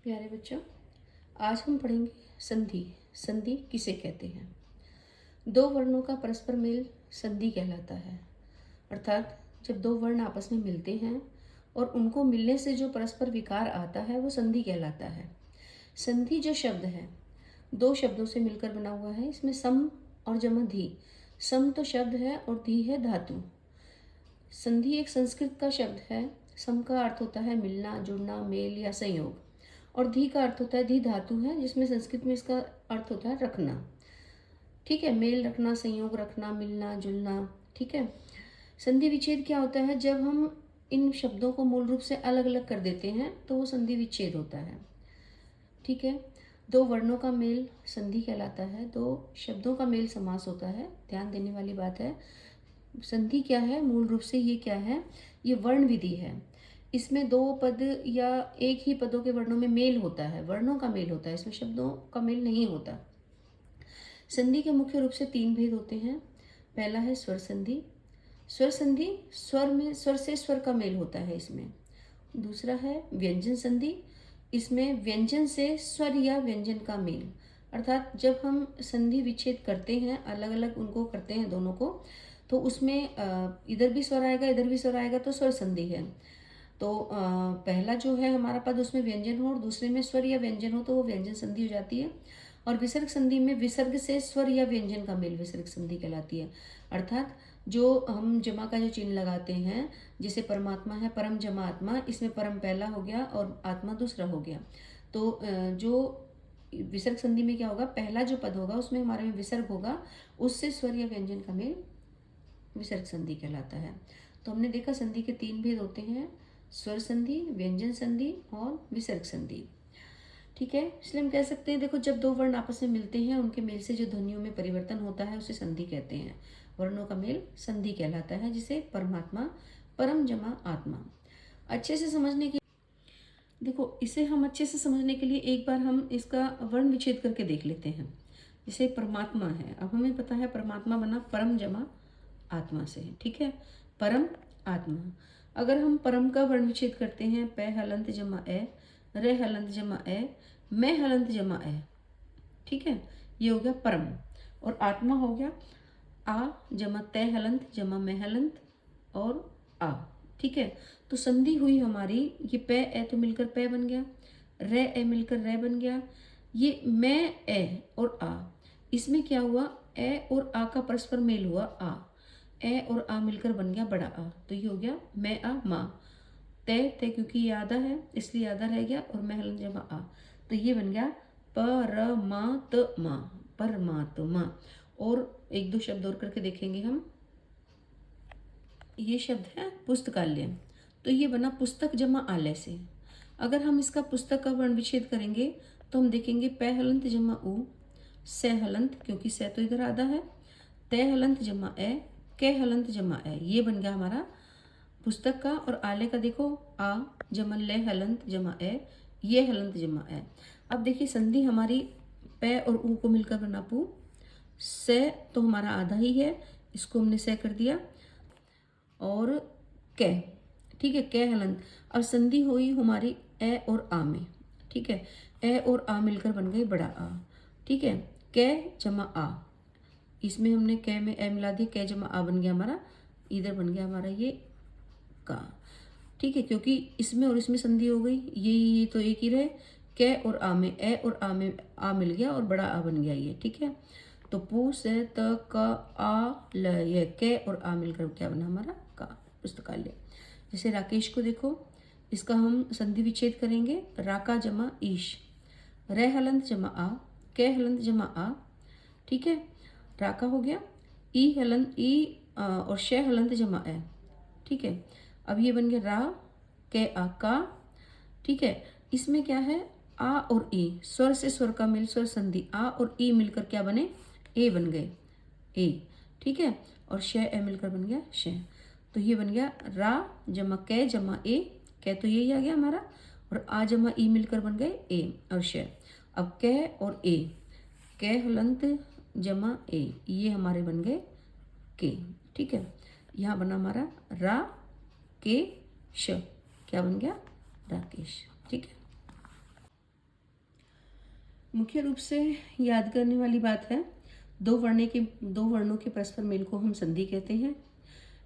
प्यारे बच्चों, आज हम पढ़ेंगे संधि। संधि किसे कहते हैं? दो वर्णों का परस्पर मेल संधि कहलाता है। अर्थात जब दो वर्ण आपस में मिलते हैं और उनको मिलने से जो परस्पर विकार आता है वो संधि कहलाता है। संधि जो शब्द है दो शब्दों से मिलकर बना हुआ है। इसमें सम और जमा धी। सम तो शब्द है और धी है धातु। संधि एक संस्कृत का शब्द है। सम का अर्थ होता है मिलना, जुड़ना, मेल या संयोग, और धी का अर्थ होता है, धी धातु है जिसमें संस्कृत में इसका अर्थ होता है रखना। ठीक है, मेल रखना, संयोग रखना, मिलना जुलना। ठीक है। संधि विच्छेद क्या होता है? जब हम इन शब्दों को मूल रूप से अलग अलग कर देते हैं तो वो संधि विच्छेद होता है। ठीक है। दो वर्णों का मेल संधि कहलाता है। दो शब्दों का मेल समास होता है। ध्यान देने वाली बात है। संधि क्या है? मूल रूप से ये क्या है? ये वर्ण विधि है। इसमें दो पद या एक ही पदों के वर्णों में मेल होता है, वर्णों का मेल होता है, इसमें शब्दों का मेल नहीं होता। संधि के मुख्य रूप से तीन भेद होते हैं। पहला है स्वर संधि। स्वर संधि स्वर में स्वर से स्वर का मेल होता है इसमें। दूसरा है व्यंजन संधि। इसमें व्यंजन से स्वर या व्यंजन का मेल। अर्थात जब हम संधि विच्छेद करते हैं, अलग अलग उनको करते हैं दोनों को, तो उसमें इधर भी स्वर आएगा, इधर भी स्वर आएगा, तो स्वर संधि है। तो पहला जो है हमारा पद उसमें व्यंजन हो और दूसरे में स्वर या व्यंजन हो तो वो व्यंजन संधि हो जाती है। और विसर्ग संधि में विसर्ग से स्वर या व्यंजन का मेल विसर्ग संधि कहलाती है। अर्थात जो हम जमा का जो चिन्ह लगाते हैं, जैसे परमात्मा है परम जमा आत्मा, इसमें परम पहला हो गया और आत्मा दूसरा हो गया। तो जो विसर्ग संधि में क्या होगा? पहला जो पद होगा उसमें हमारे में विसर्ग होगा, उससे स्वर या व्यंजन का मेल विसर्ग संधि कहलाता है। तो हमने देखा संधि के तीन भेद होते हैं: स्वर संधि, व्यंजन संधि और विसर्ग संधि। ठीक है। इसलिए हम कह सकते हैं, देखो, जब दो वर्ण आपस में मिलते हैं उनके मेल से जो ध्वनियों में परिवर्तन होता है उसे संधि कहते हैं। वर्णों का मेल संधि कहलाता है, जिसे परमात्मा परम जमा आत्मा। अच्छे से समझने के देखो, इसे हम अच्छे से समझने के लिए एक बार हम इसका वर्ण विच्छेद करके देख लेते हैं। जैसे परमात्मा है, अब हमें पता है परमात्मा बना परम जमा आत्मा से। ठीक है। परम आत्मा। अगर हम परम का वर्ण विच्छेद करते हैं, पै हलंत जमा ए, रे हलंत जमा ए, मैं हलंत जमा ए। ठीक है। ये हो गया परम। और आत्मा हो गया आ जमा तय हलंत जमा मैं हलंत और आ। ठीक है। तो संधि हुई हमारी, ये पै ए तो मिलकर पै बन गया, रे ए मिलकर रे बन गया, ये मैं ए और आ। इसमें क्या हुआ? ए और आ का परस्पर मेल हुआ, आ। ए और आ मिलकर बन गया बड़ा आ, तो ये हो गया मैं आ माँ। तय तय क्योंकि ये आधा है इसलिए आधा रह गया, और मैं हलन जमा आ, तो ये बन गया परमात्मा, परमात्मा। और एक दो शब्द और करके देखेंगे हम। ये शब्द है पुस्तकालय, तो ये बना पुस्तक जमा आलय से। अगर हम इसका पुस्तक का वर्ण विच्छेद करेंगे तो हम देखेंगे पै हलंत जमा उ, से हलंत क्योंकि से तो इधर आधा है, तय हलंत जमा ए, के हलंत जमा ए, ये बन गया हमारा पुस्तक का। और आले का देखो आ जमा ले हलंत जमा ए, ये हलंत जमा ए। अब देखिए संधि हमारी पै और ऊ को मिलकर बना पू। से तो हमारा आधा ही है, इसको हमने से कर दिया, और कै। ठीक है, कै हलंत। अब संधि हुई हमारी ए और आ में। ठीक है। ए और आ मिलकर बन गई बड़ा आ। ठीक है। कै जमा आ, इसमें हमने कै में ए मिला दिया, कै जमा आ बन गया हमारा, इधर बन गया हमारा ये का। ठीक है, क्योंकि इसमें और इसमें संधि हो गई, ये तो एक ही रहे। कै और आ में ए और आ में आ मिल गया और बड़ा आ बन गया ये। ठीक है। तो पू से त क आ ल, ये कै और आ मिलकर क्या बना हमारा? का, पुस्तकालय। जैसे राकेश को देखो, इसका हम संधि विच्छेद करेंगे, राका जमा ईश, रे हलंत जमा आ, कै हलंत जमा आ। ठीक है। राका हो गया, ई हलंत ई और शे हलंत जमा ए। ठीक है। अब ये बन गया रा के आ का। ठीक है। इसमें क्या है? आ और ई, स्वर से स्वर का मेल, स्वर संधि। आ और ई मिलकर क्या बने? ए बन गए, ए। ठीक है। और श ए मिलकर बन गया श। तो ये बन गया रा जमा कै जमा ए, कै तो यही आ गया हमारा, और आ जमा ई मिलकर बन गए ए और श। अब कै और ए, कै हलंत जमा ए, ये हमारे बन गए के। ठीक है। यहाँ बना हमारा रा के श, क्या बन गया? राकेश। ठीक है। मुख्य रूप से याद करने वाली बात है, दो वर्णों के परस्पर मेल को हम संधि कहते हैं।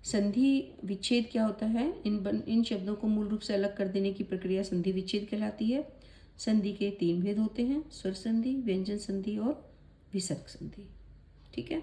संधि विच्छेद क्या होता है? इन शब्दों को मूल रूप से अलग कर देने की प्रक्रिया संधि विच्छेद कहलाती है। संधि के 3 भेद होते हैं: स्वर संधि, व्यंजन संधि और विसर्ग संधि। ठीक है।